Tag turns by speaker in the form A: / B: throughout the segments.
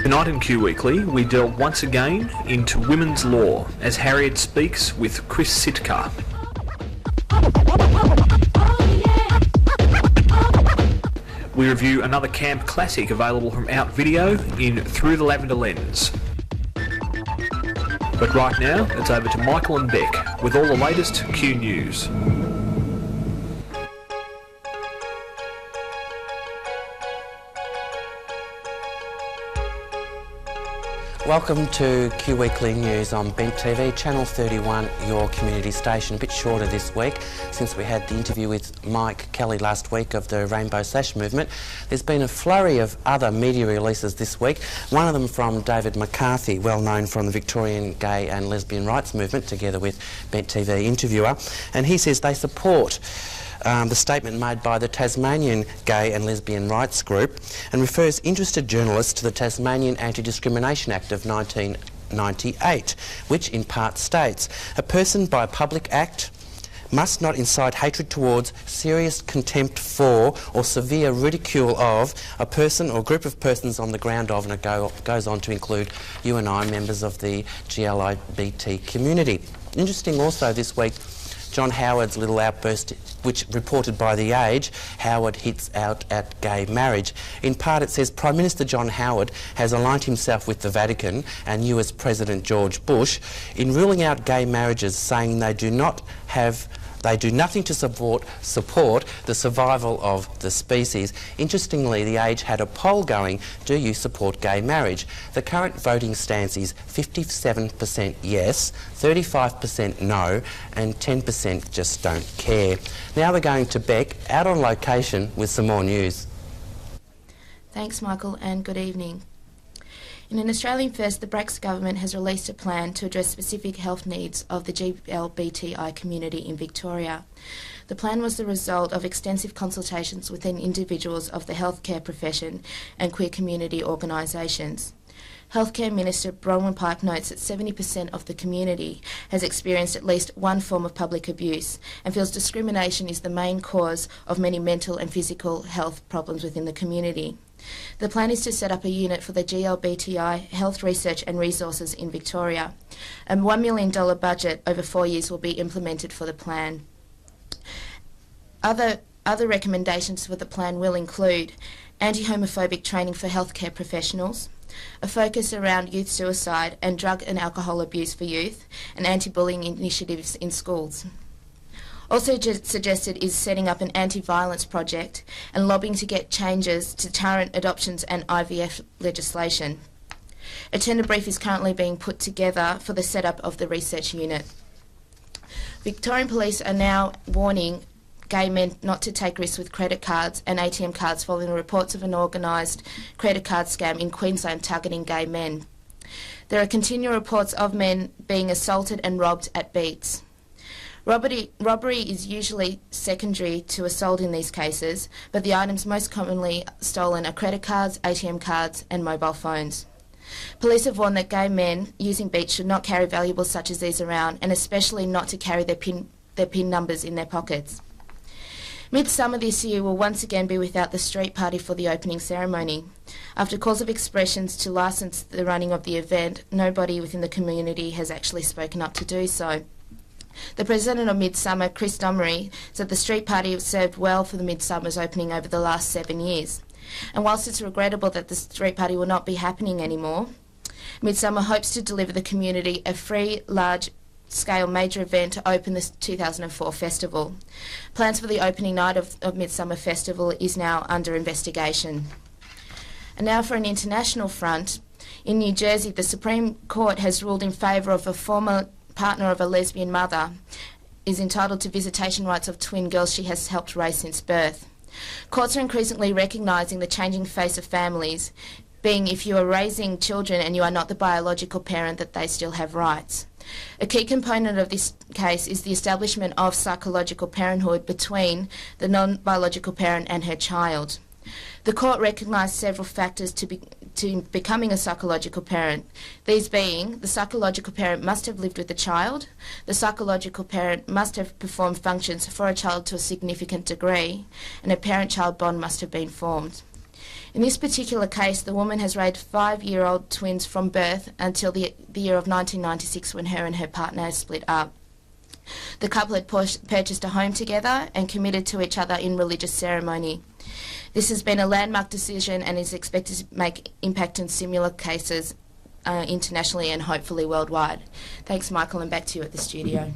A: Tonight in Q Weekly, we delve once again into women's law as Harriet speaks with Chris Sitka. We review another camp classic available from Out Video in Through the Lavender lens. But right now, it's over to Michael and Beck with all the latest Q News.
B: Welcome to Q Weekly News on Bent TV, Channel 31, your community station. A bit shorter this week since we had the interview with Mike Kelly last week of the Rainbow Sash movement. There's been a flurry of other media releases this week, one of them from David McCarthy, well known from the Victorian gay and lesbian rights movement, together with Bent TV interviewer, and he says they support the statement made by the Tasmanian Gay and Lesbian Rights Group and refers interested journalists to the Tasmanian Anti-Discrimination Act of 1998, which in part states, a person by a public act must not incite hatred towards, serious contempt for or severe ridicule of a person or group of persons on the ground of, and it goes on to include you and I, members of the GLBT community. Interesting also this week, John Howard's little outburst, which reported by The Age, Howard hits out at gay marriage. In part it says Prime Minister John Howard has aligned himself with the Vatican and US President George Bush in ruling out gay marriages, saying they do nothing to support the survival of the species. Interestingly, The Age had a poll going, do you support gay marriage? The current voting stance is 57% yes, 35% no, and 10% just don't care. Now they're going to Beck, out on location with some more news.
C: Thanks, Michael, and good evening. In an Australian first, the Bracks government has released a plan to address specific health needs of the GLBTI community in Victoria. The plan was the result of extensive consultations within individuals of the healthcare profession and queer community organisations. Healthcare Minister Bronwyn Pike notes that 70% of the community has experienced at least one form of public abuse and feels discrimination is the main cause of many mental and physical health problems within the community. The plan is to set up a unit for the GLBTI health research and resources in Victoria. A $1 million budget over 4 years will be implemented for the plan. Other recommendations for the plan will include anti-homophobic training for healthcare professionals, a focus around youth suicide and drug and alcohol abuse for youth, and anti-bullying initiatives in schools. Also suggested is setting up an anti-violence project and lobbying to get changes to current adoptions and IVF legislation. A tender brief is currently being put together for the setup of the research unit. Victorian Police are now warning gay men not to take risks with credit cards and ATM cards following reports of an organised credit card scam in Queensland targeting gay men. There are continual reports of men being assaulted and robbed at beats. Robbery is usually secondary to assault in these cases, but the items most commonly stolen are credit cards, ATM cards and mobile phones. Police have warned that gay men using beats should not carry valuables such as these around, and especially not to carry their PIN numbers in their pockets. Midsummer this year will once again be without the street party for the opening ceremony. After calls of expressions to licence the running of the event, nobody within the community has actually spoken up to do so. The president of Midsummer, Chris Domery, said the street party has served well for the Midsummer's opening over the last 7 years. And whilst it's regrettable that the street party will not be happening anymore, Midsummer hopes to deliver the community a free, large-scale major event to open the 2004 festival. Plans for the opening night of Midsummer Festival is now under investigation. And now for an international front. In New Jersey, the Supreme Court has ruled in favour of a former partner of a lesbian mother is entitled to visitation rights of twin girls she has helped raise since birth. Courts are increasingly recognising the changing face of families, being if you are raising children and you are not the biological parent, that they still have rights. A key component of this case is the establishment of psychological parenthood between the non-biological parent and her child. The court recognised several factors to becoming a psychological parent, these being the psychological parent must have lived with the child, the psychological parent must have performed functions for a child to a significant degree, and a parent-child bond must have been formed. In this particular case, the woman has raised 5-year-old twins from birth until the year of 1996 when her and her partner split up. The couple had purchased a home together and committed to each other in religious ceremony. This has been a landmark decision and is expected to make impact in similar cases internationally and hopefully worldwide. Thanks, Michael, and back to you at the studio.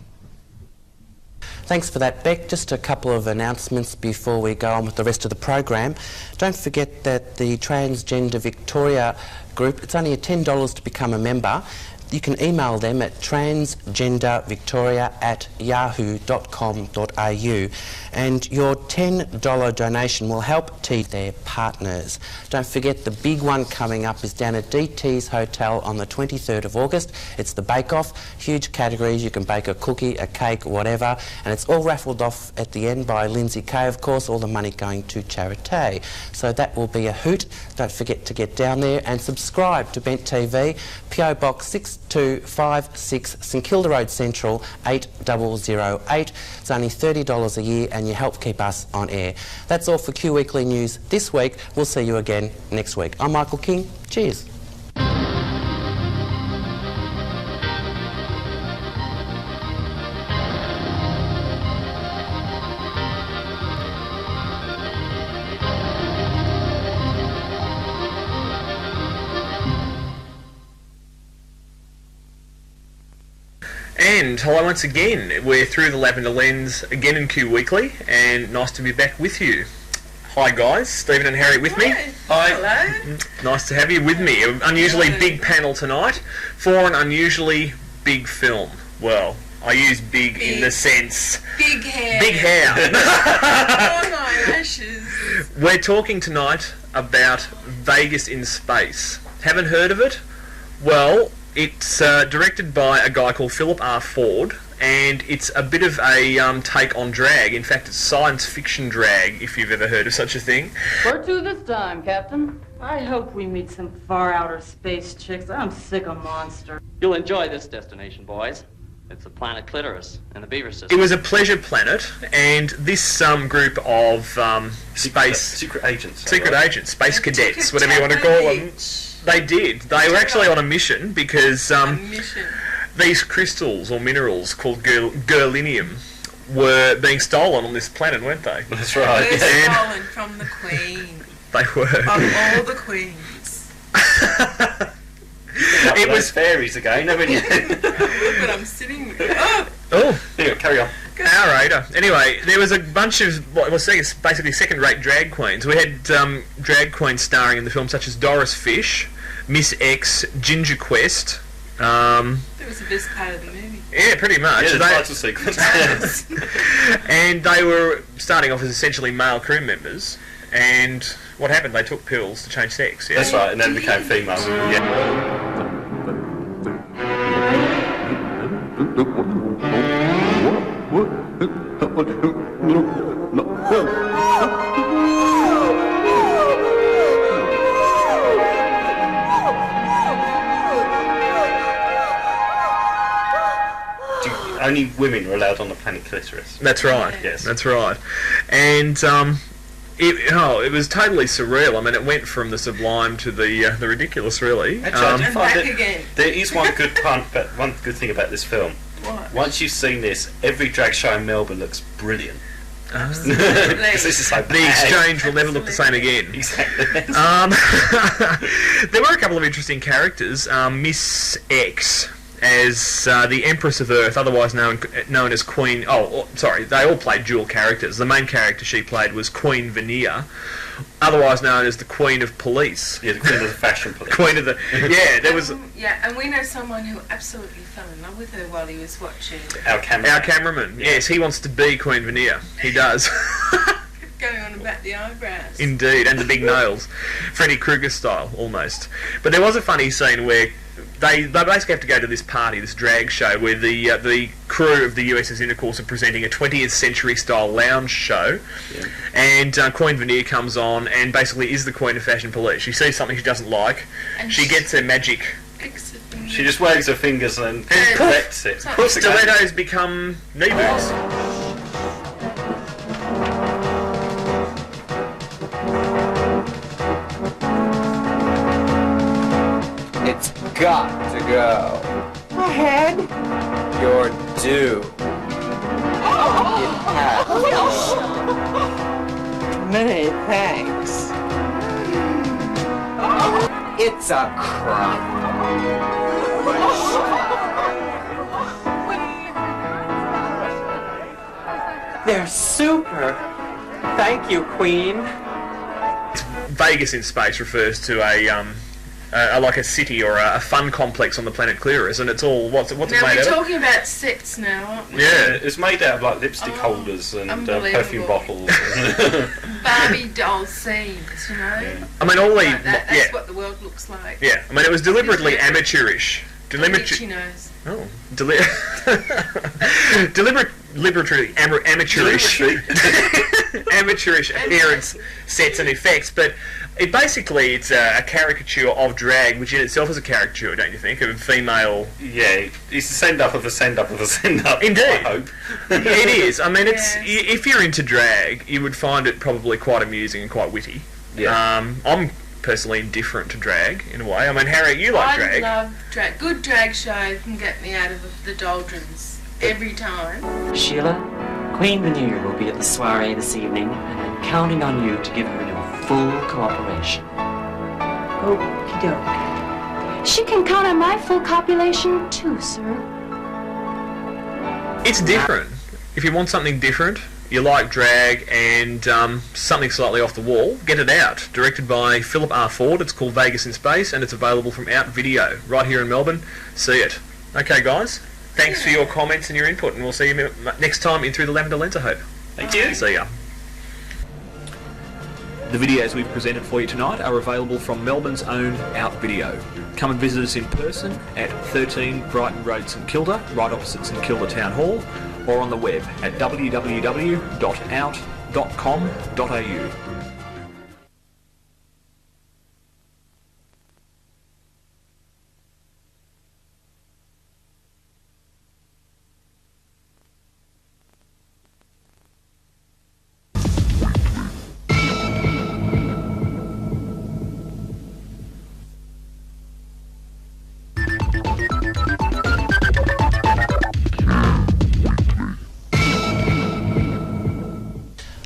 B: Thanks for that, Beck. Just a couple of announcements before we go on with the rest of the program. Don't forget that the Transgender Victoria group, it's only $10 to become a member. You can email them at transgendervictoria@yahoo.com.au, and your $10 donation will help teach their partners. Don't forget the big one coming up is down at DT's Hotel on the 23rd of August. It's the bake-off, huge categories. You can bake a cookie, a cake, whatever, and it's all raffled off at the end by Lindsay Kay, of course, all the money going to charity. So that will be a hoot. Don't forget to get down there and subscribe to Bent TV, PO Box 6256 St Kilda Road Central 8008. It's only $30 a year and you help keep us on air. That's all for Q Weekly News this week. We'll see you again next week. I'm Michael King. Cheers.
A: And hello once again. We're through the Lavender lens again in Q Weekly, and nice to be back with you. Hi guys, Stephen and Harriet with me. Hi.
D: Hello.
A: Nice to have you with me. An unusually big panel tonight for an unusually big film. Well, I use big in the sense...
D: Big hair.
A: Big hair.
D: Long eyelashes.
A: We're talking tonight about Vegas in Space. Haven't heard of it? Well, it's directed by a guy called Philip R. Ford, and it's a bit of a take on drag. In fact, it's science fiction drag, if you've ever heard of such a thing.
E: Where to this time, Captain? I hope we meet some far outer space chicks. I'm sick of monsters.
F: You'll enjoy this destination, boys. It's the planet Clitoris in the Beaver System.
A: It was a pleasure planet, and this group of
G: secret agents,
A: space cadets, whatever you want to call them. They did. They were actually on a mission because these crystals or minerals called gerlinium were being stolen on this planet, weren't they?
G: That's right.
D: They were stolen from the Queen.
A: They were.
D: Of all the queens.
G: It was fairies again, haven't you?
D: But I'm sitting...
A: Oh!
G: Anyway, carry on.
A: Narrator. Anyway, there was a bunch of basically second-rate drag queens. We had drag queens starring in the film such as Doris Fish, Miss X, Ginger Quest.
D: That was the best part of the movie.
A: Yeah, pretty much.
G: Yeah, the title sequence.
A: And they were starting off as essentially male crew members. And what happened? They took pills to change sex. Yeah?
G: That's right, and then became female. Yeah. Only women were allowed on the planet Clitoris.
A: That's right.
G: Yes.
A: That's right. And it was totally surreal. I mean, it went from the sublime to the ridiculous, really.
G: Actually, I do
D: And
G: find
D: back
G: that
D: again.
G: there is one good thing about this film.
D: What?
G: Once you've seen this, every drag show in Melbourne looks brilliant.
D: Absolutely.
G: 'Cause this is so
A: The
G: bad.
A: exchange will never look the same again.
G: Exactly.
A: There were a couple of interesting characters. Miss X as the Empress of Earth, otherwise known as Queen... Oh, sorry, they all played dual characters. The main character she played was Queen Veneer, otherwise known as the Queen of Police.
G: Yeah, the Queen of the Fashion Police.
A: Queen of the... Yeah, there was...
D: Yeah, and we know someone who absolutely fell in love with her while he was watching.
G: Our cameraman.
A: Our cameraman. Yes, he wants to be Queen Veneer. He does.
D: Going on about the eyebrows.
A: Indeed, and the big nails. Freddy Krueger style, almost. But there was a funny scene where they basically have to go to this party, this drag show, where the crew of the USS Intercourse are presenting a 20th century style lounge show, and Queen Veneer comes on and basically is the Queen of Fashion Police. She sees something she doesn't like, and she gets her magic.
G: She just waves her fingers and corrects it.
A: Stilettos become knee boots.
H: It's got to go.
I: Ahead.
H: You're due. It has to go.
I: Many thanks.
H: It's a crop. They're super. Thank you, Queen.
A: Vegas in space refers to like a city or a fun complex on the planet Clearus, and it's all what's it made
D: Now
A: out
D: we're
A: of?
D: talking about sets now, aren't we?
G: Yeah, it's made out of like lipstick holders and perfume bottles.
D: Barbie doll scenes, you know.
G: Yeah.
A: I mean, all
D: that's what the world looks like.
A: Yeah, I mean, it was deliberately amateurish.
D: She knows.
A: Oh, deliberately amateurish, amateurish appearance, sets and effects, but it's a caricature of drag, which in itself is a caricature, don't you think, of a female?
G: Yeah, it's the send up of a send up of a send up.
A: Indeed,
G: I hope.
A: It is. I mean, if you're into drag, you would find it probably quite amusing and quite witty.
G: Yeah.
A: I'm personally indifferent to drag in a way. I mean, Harriet, you like drag.
D: I love drag. Good drag show can get me out of the doldrums every time.
J: Sheila, Queen Veneer will be at the soiree this evening, and I'm counting on you to give her your full cooperation.
K: Okie doke. She can count on my full copulation too, sir.
A: It's different. If you want something different, you like drag and something slightly off the wall, get it out. Directed by Philip R. Ford. It's called Vegas in Space, and it's available from Out Video right here in Melbourne. See it. Okay, guys. Thanks for your comments and your input, and we'll see you next time in Through the Lavender Lens, I hope.
G: Thank you.
A: See ya. The videos we've presented for you tonight are available from Melbourne's own Out Video. Come and visit us in person at 13 Brighton Road, St Kilda, right opposite St Kilda Town Hall, or on the web at www.out.com.au.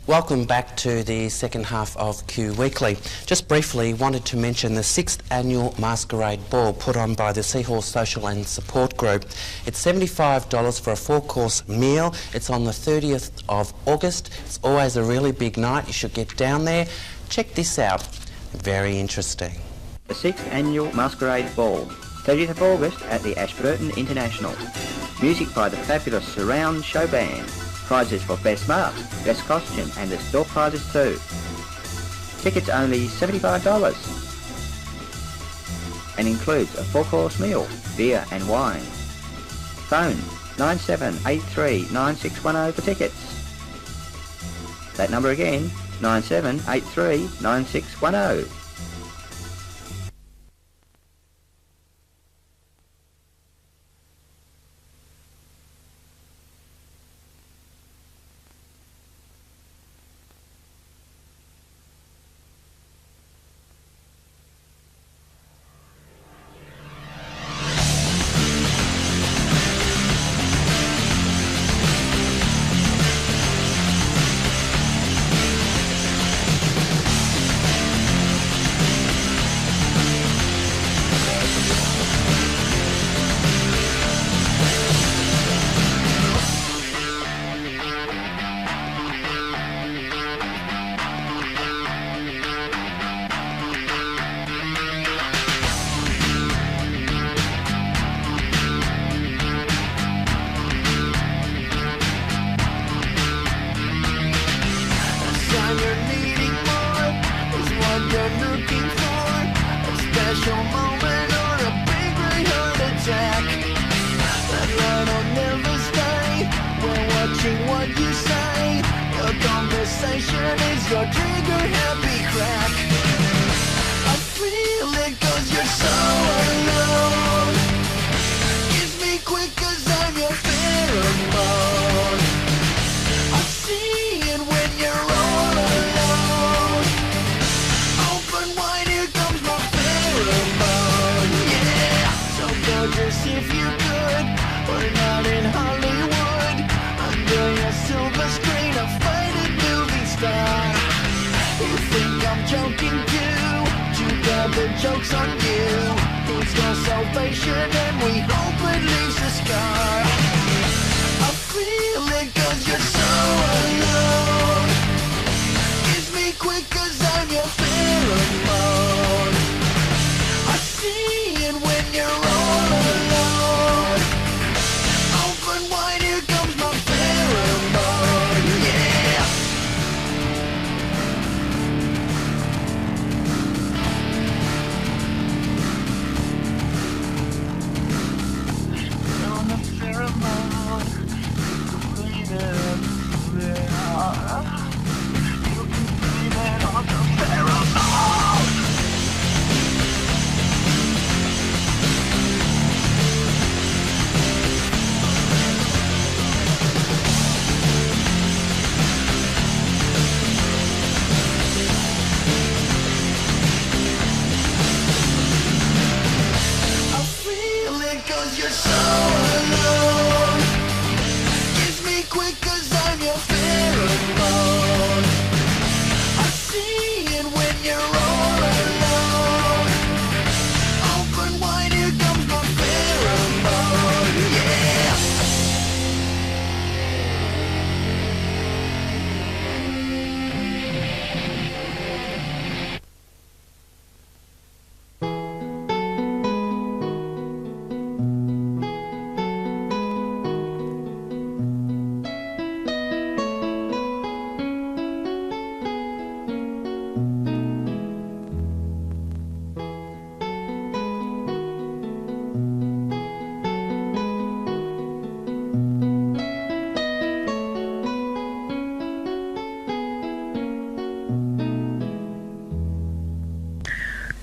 B: Welcome back to the second half of Q Weekly. Just briefly wanted to mention the 6th annual Masquerade Ball put on by the Seahorse Social and Support Group. It's $75 for a 4-course meal. It's on the 30th of August. It's always a really big night. You should get down there. Check this out. Very interesting.
L: The 6th annual Masquerade Ball, 30th of August at the Ashburton International. Music by the fabulous Surround Show Band. Prizes for Best Mask, Best Costume, and there's store prizes too. Tickets only $75 and includes a 4-course meal, beer and wine. Phone 97839610 for tickets. That number again, 97839610.
M: You're looking for a special moment or a big rehearsal. 'cause your trigger happy crack. I feel it 'cause you're so alone. Kiss me quick 'cause I'm your pheromone. I see it when you're all alone. Open wide, here comes my pheromone. Yeah, so gorgeous if you could. We're not in Hollywood. Under your silver screen, a faded movie star. You think I'm joking too? Too bad the joke's on you. It's your salvation and we hope it leaves a scar. I feel it 'cause you're so alone. Kiss me quick 'cause I'm your pheromone. I see it when you're all alone. Open wide, here comes my pheromone. Yeah. On the pheromone, breathe it, yeah. You can breathe it on the pheromone. I feel it 'cause you're so alone. Kiss me quick 'cause I'm your pheromone. I see it when you're all alone. Open wide, here comes my pheromone. Yeah.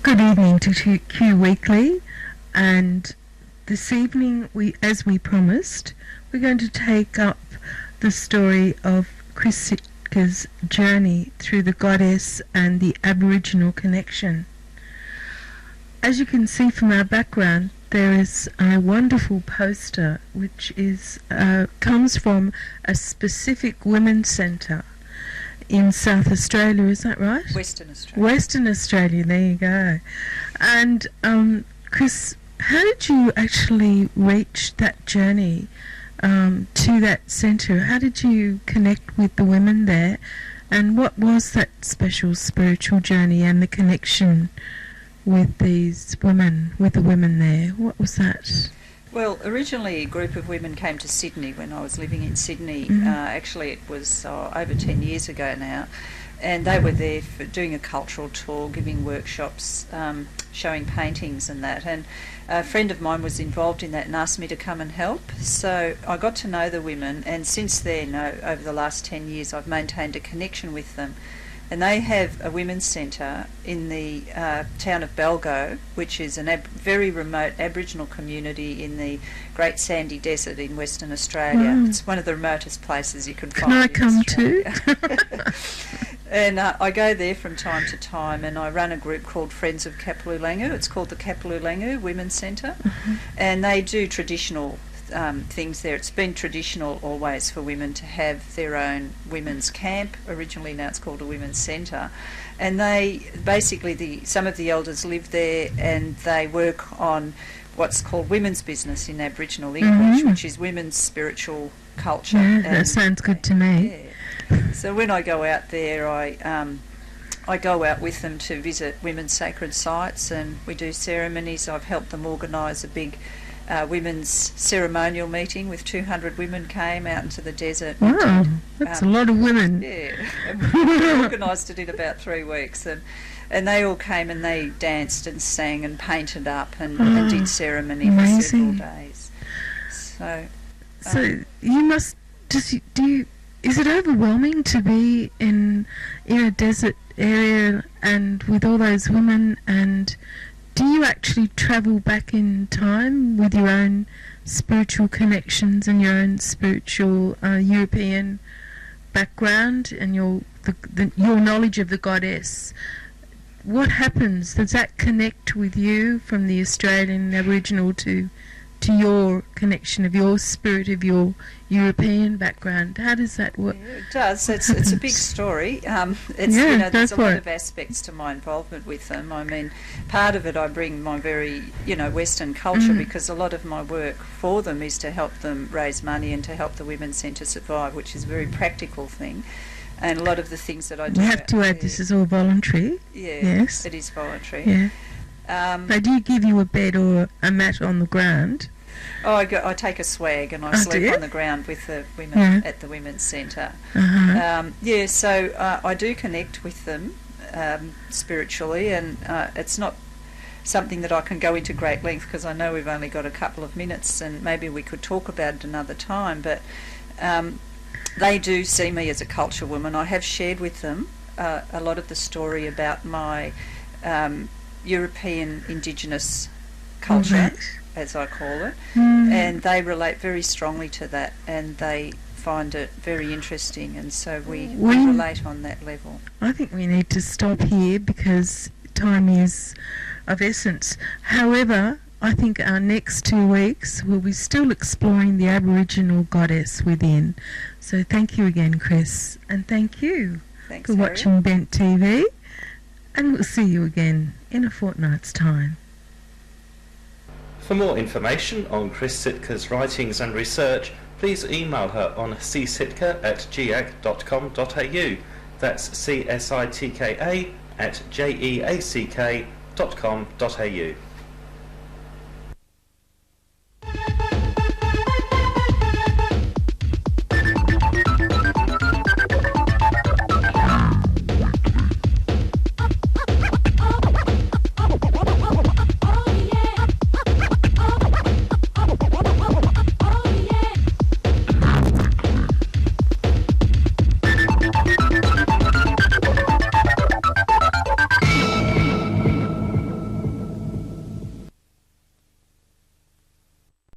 N: Good evening to Q Weekly, and this evening, as we promised, we're going to take up the story of Chris Sitka's journey through the goddess and the Aboriginal connection. As you can see from our background, there is a wonderful poster which is comes from a specific women's centre in South Australia, is that right?
O: Western Australia.
N: Western Australia, there you go. And Chris, how did you actually reach that journey to that centre? How did you connect with the women there? And what was that special spiritual journey and the connection with these women, with the women there? What was that?
O: Well, originally a group of women came to Sydney when I was living in Sydney. Actually, it was over 10 years ago now. And they were there for doing a cultural tour, giving workshops, showing paintings and that. And a friend of mine was involved in that and asked me to come and help. So I got to know the women, and since then, over the last 10 years, I've maintained a connection with them. And they have a women's centre in the town of Belgo, which is a very remote Aboriginal community in the Great Sandy Desert in Western Australia.
N: Wow.
O: It's one of the remotest places you can find.
N: Can I come too?
O: And I go there from time to time, and I run a group called Friends of Kapaloolangu. It's called the Kapaloolangu Women's Centre, and they do traditional things there. It's been traditional always for women to have their own women's camp. Originally, now it's called a women's centre, and they basically some of the elders live there, and they work on what's called women's business in Aboriginal English, which is women's spiritual culture.
N: Yeah, that sounds good to me.
O: Yeah. So when I go out there, I go out with them to visit women's sacred sites, and we do ceremonies. I've helped them organise a big women's ceremonial meeting with 200 women came out into the desert.
N: Wow, that's a lot of women.
O: Yeah, and we organised it in about 3 weeks, and they all came and they danced and sang and painted up and did ceremony for several days. So
N: you must is it overwhelming to be in a desert area and with all those women, and do you actually travel back in time with your own spiritual connections and your own spiritual European background and your knowledge of the goddess? What happens? Does that connect with you from the Australian Aboriginal to your connection of your spirit, of your European background? How does that work?
O: Yeah, it does. It's a big story. There's a lot of aspects to my involvement with them. I mean, part of it I bring my very, Western culture, because a lot of my work for them is to help them raise money and to help the Women's Centre survive, which is a very practical thing. And a lot of the things that I do...
N: You have to add, this is all voluntary.
O: Yeah,
N: yes.
O: It is voluntary.
N: Yeah. They do give you a bed or a mat on the ground.
O: Oh, I take a swag and I sleep on the ground with the women at the Women's Centre. So I do connect with them spiritually, and it's not something that I can go into great length because I know we've only got a couple of minutes and maybe we could talk about it another time, but they do see me as a culture woman. I have shared with them a lot of the story about my European Indigenous culture, as I call it, and they relate very strongly to that, and they find it very interesting, and so we relate on that level.
N: I think we need to stop here because time is of essence. However, I think our next 2 weeks we'll be still exploring the Aboriginal goddess within. So thank you again, Chris, and thank you
O: for
N: Harriet. Watching Bent TV, and we'll see you again in a fortnight's time.
G: For more information on Chris Sitka's writings and research, please email her on csitka@geac.com.au. That's CSITKA@jeack.com.au.